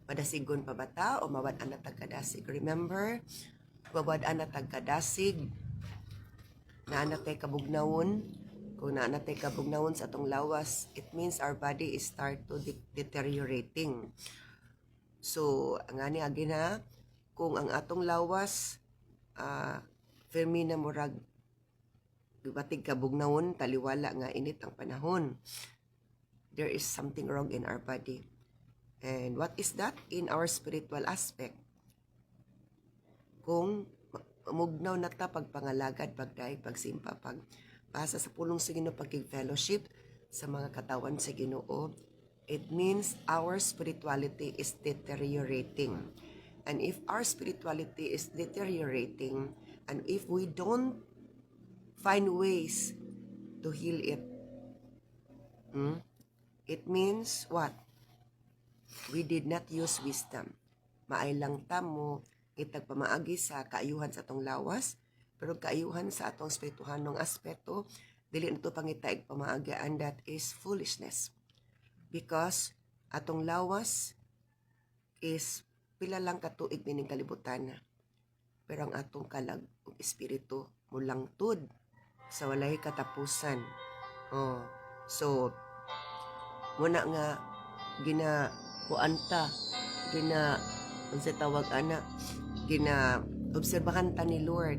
Madasigon pa bata o mawad-an na tagkadasig? Remember, mawad-an na tagkadasig, na anatay kabugnawon. Kung naanatay kabugnawon sa atong lawas, it means our body is start to deteriorating. So, ang ani agi na, kung ang atong lawas, fermi na murag, batig kabugnawon, taliwala nga init ang panahon, there is something wrong in our body. And what is that? In our spiritual aspect. Kung mugnaw na ta pagpangalagad, pagdaig, pagsimpa, pagpasa sa pulong sa Ginoo, pagkig-fellowship sa mga katawan sa Ginoo, it means our spirituality is deteriorating. And if our spirituality is deteriorating, and if we don't find ways to heal it, it means what? We did not use wisdom. Maaylang tamo, itag pamaagi sa kaayuhan sa atong lawas, pero kaayuhan sa atong spirituhanong aspeto, dili nito pangitaig pamaagi, and that is foolishness. Because atong lawas is pila lang katuig nining kalibutan, pero ang atong kalag ug espiritu mulangtud sa walay katapusan. So muna nga kuanta, unsay tawag ana, obserbahan ta ni Lord